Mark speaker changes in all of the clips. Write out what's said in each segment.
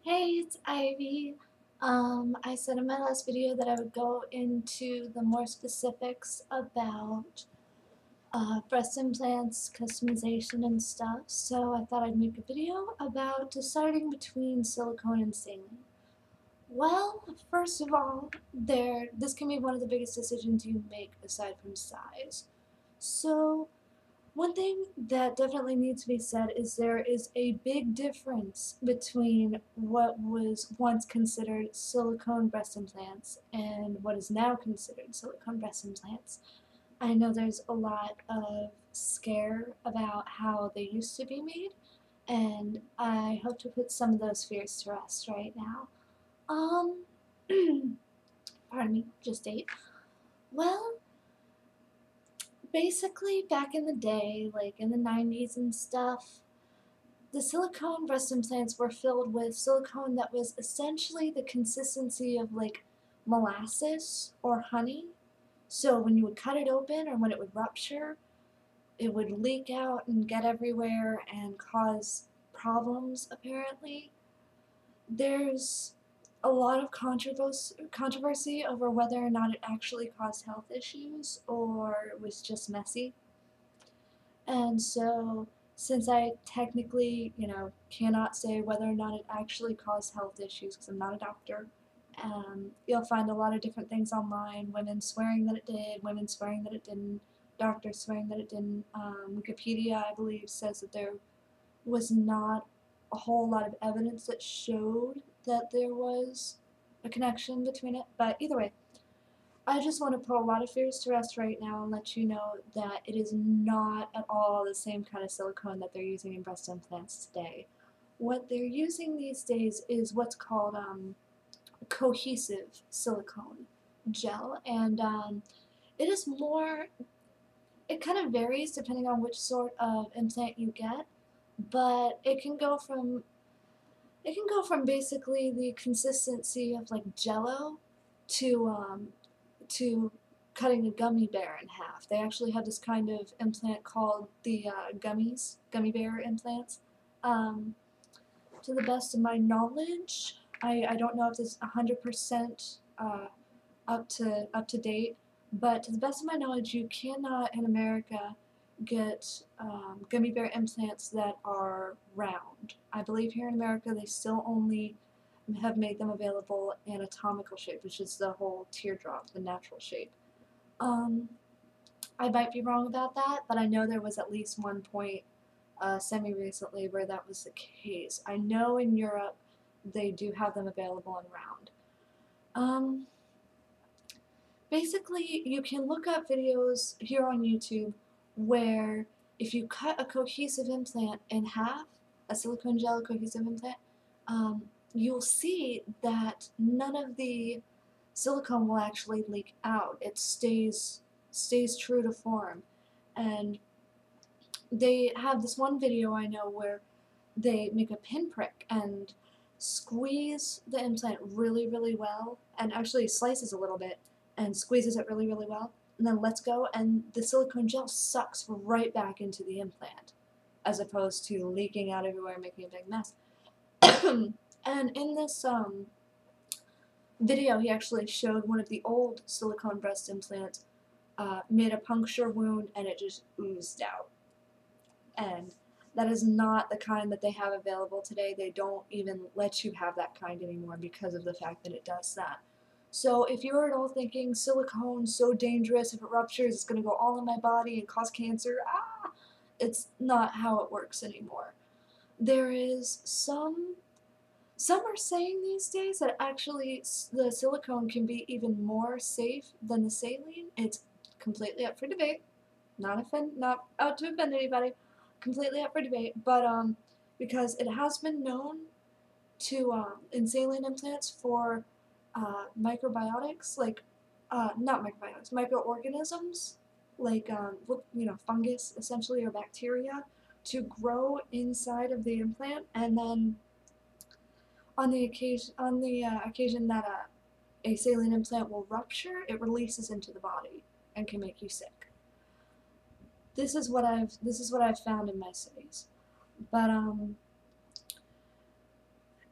Speaker 1: Hey, it's Ivy. I said in my last video that I would go into the more specifics about breast implants, customization, and stuff. So I thought I'd make a video about deciding between silicone and saline. Well, first of all, this can be one of the biggest decisions you make aside from size. So one thing that definitely needs to be said is there is a big difference between what was once considered silicone breast implants and what is now considered silicone breast implants. I know there's a lot of scare about how they used to be made, and I hope to put some of those fears to rest right now. Um, pardon me, just ate. Well, basically, back in the day, like in the 90s and stuff, the silicone breast implants were filled with silicone that was essentially the consistency of like molasses or honey. So when you would cut it open or when it would rupture, it would leak out and get everywhere and cause problems, apparently. There's a lot of controversy over whether or not it actually caused health issues or it was just messy. And so, since I technically, cannot say whether or not it actually caused health issues because I'm not a doctor, you'll find a lot of different things online. Women swearing that it did, women swearing that it didn't, doctors swearing that it didn't. Wikipedia, I believe, says that there was not a whole lot of evidence that showed that there was a connection between it. But either way, I just want to put a lot of fears to rest right now and let you know that it is not at all the same kind of silicone that they're using in breast implants today. What they're using these days is what's called cohesive silicone gel, and it is more, it kind of varies depending on which sort of implant you get, but it can go from basically the consistency of like jello to to cutting a gummy bear in half. They actually have this kind of implant called the gummy bear implants. Um, to the best of my knowledge, I don't know if it's 100% up to date, but to the best of my knowledge, you cannot in America get gummy bear implants that are round. I believe here in America they still only have made them available in anatomical shape, which is the whole teardrop, the natural shape. Um, I might be wrong about that, but I know there was at least one point semi-recently where that was the case. I know in Europe they do have them available in round. Um, Basically, you can look up videos here on YouTube where if you cut a cohesive implant in half, a silicone gel cohesive implant, you'll see that none of the silicone will actually leak out. It stays true to form. And they have this one video I know where they make a pinprick and squeeze the implant really, really well, and actually slices a little bit and squeezes it really, really well, and then lets go, and the silicone gel sucks right back into the implant, as opposed to leaking out everywhere and making a big mess. And in this video, he actually showed one of the old silicone breast implants made a puncture wound, and it just oozed out. And that is not the kind that they have available today. They don't even let you have that kind anymore because of the fact that it does that. So if you're at all thinking silicone's so dangerous, if it ruptures, it's going to go all in my body and cause cancer, it's not how it works anymore. There is some are saying these days that actually the silicone can be even more safe than the saline. It's completely up for debate. Not out to offend anybody. Completely up for debate, but because it has been known to in saline implants for microbiotics, like not microbiotics, microorganisms, like fungus essentially or bacteria, to grow inside of the implant, and then on the occasion that a saline implant will rupture, it releases into the body and can make you sick. This is what I've found in my studies. But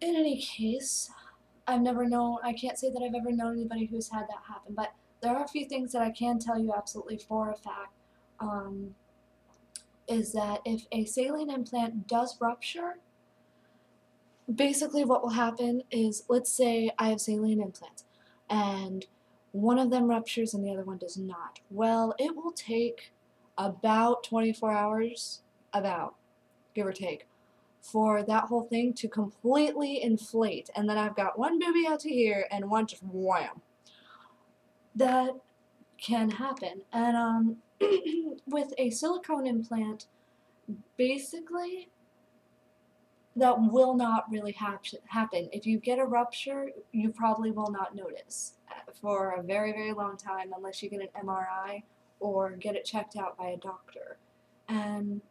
Speaker 1: In any case, I can't say that I've ever known anybody who's had that happen, but there are a few things that I can tell you absolutely for a fact. Um, is that if a saline implant does rupture, basically what will happen is, let's say I have saline implants and one of them ruptures and the other one does not. Well, it will take about 24 hours, about, give or take, for that whole thing to completely inflate, and then I've got one booby out to here and one just wham. That can happen. And with a silicone implant, basically that will not really happen. If you get a rupture, you probably will not notice for a very, very long time unless you get an MRI or get it checked out by a doctor. And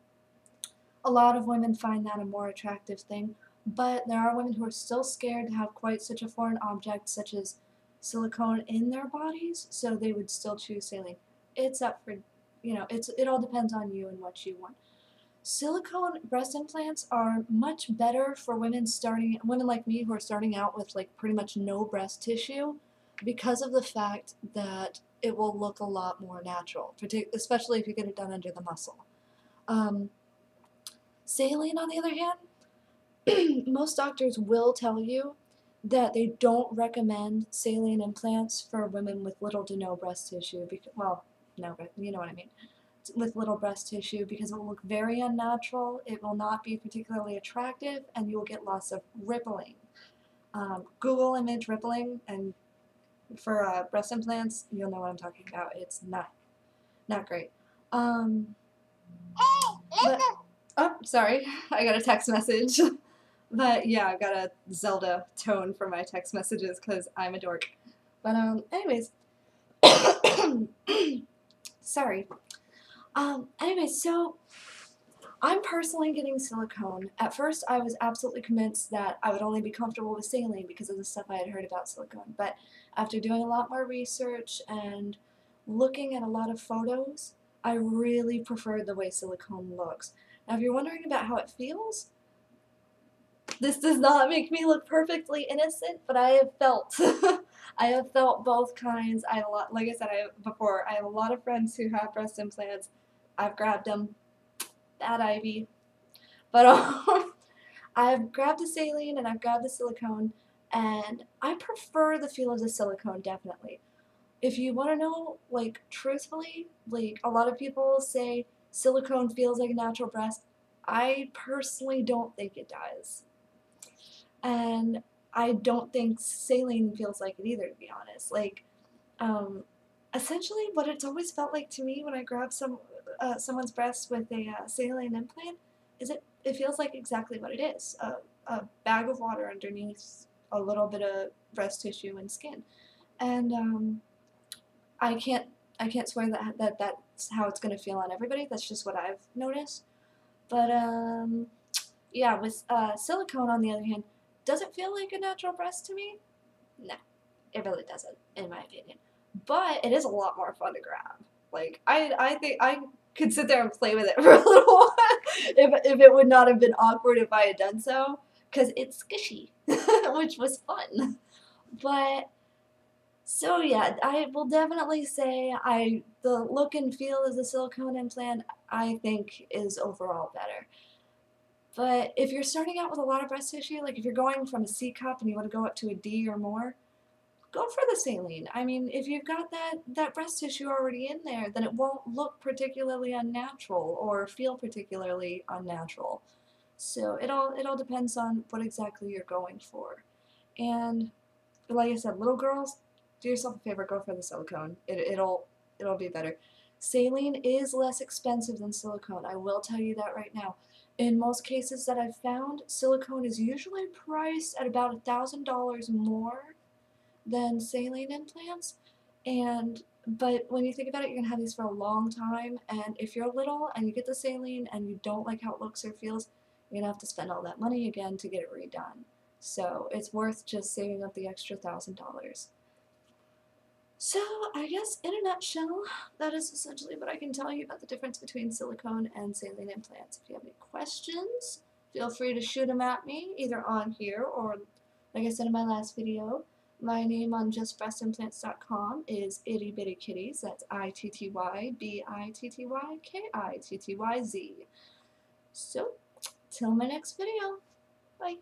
Speaker 1: a lot of women find that a more attractive thing, but there are women who are still scared to have quite such a foreign object such as silicone in their bodies, so they would still choose saline. It's up for, it all depends on you and what you want. Silicone breast implants are much better for women like me who are starting out with like pretty much no breast tissue, because of the fact that it will look a lot more natural, especially if you get it done under the muscle. Um, Saline, on the other hand, most doctors will tell you that they don't recommend saline implants for women with little to no breast tissue. Well, no, but you know what I mean. With little breast tissue, because it will look very unnatural, it will not be particularly attractive, and you will get lots of rippling. Google image rippling, and for breast implants, you'll know what I'm talking about. It's not great. But, oh, sorry, I got a text message. But yeah, I've got a Zelda tone for my text messages because I'm a dork. But anyways, sorry. Anyways, so I'm personally getting silicone. At first, I was absolutely convinced that I would only be comfortable with saline because of the stuff I had heard about silicone. But after doing a lot more research and looking at a lot of photos, I really preferred the way silicone looks. Now, if you're wondering about how it feels, this does not make me look perfectly innocent, but I have felt, I have felt both kinds. I have a lot, like I said before, I have a lot of friends who have breast implants. I've grabbed them, bad Ivy, but I've grabbed the saline and I've grabbed the silicone, and I prefer the feel of the silicone, definitely. If you want to know, like, truthfully, like, a lot of people say silicone feels like a natural breast. I personally don't think it does. And I don't think saline feels like it either, to be honest. Like, essentially, what it's always felt like to me when I grab someone's breast with a saline implant is it feels like exactly what it is: a bag of water underneath a little bit of breast tissue and skin. And I can't swear that that's how it's gonna feel on everybody. That's just what I've noticed. But yeah, with silicone on the other hand, does it feel like a natural breast to me? No, it really doesn't, in my opinion. But it is a lot more fun to grab. Like, I think I could sit there and play with it for a little while if it would not have been awkward if I had done so, because it's squishy, which was fun. But, so yeah, I will definitely say the look and feel of the silicone implant, I think, is overall better. But if you're starting out with a lot of breast tissue, like if you're going from a C cup and you want to go up to a D or more, go for the saline. I mean, if you've got that breast tissue already in there, then it won't look particularly unnatural or feel particularly unnatural. So it all depends on what exactly you're going for. And like I said, little girls, do yourself a favor, go for the silicone. It'll be better. Saline is less expensive than silicone. I will tell you that right now. In most cases that I've found, silicone is usually priced at about $1,000 more than saline implants. But when you think about it, you're gonna have these for a long time, and if you're little and you get the saline and you don't like how it looks or feels, you're gonna have to spend all that money again to get it redone. So it's worth just saving up the extra $1,000. So I guess in a nutshell, that is essentially what I can tell you about the difference between silicone and saline implants. If you have any questions, feel free to shoot them at me either on here or, like I said in my last video, my name on justbreastimplants.com is Itty Bitty Kitties. That's ITTYBITTYKITTYZ. So, till my next video. Bye.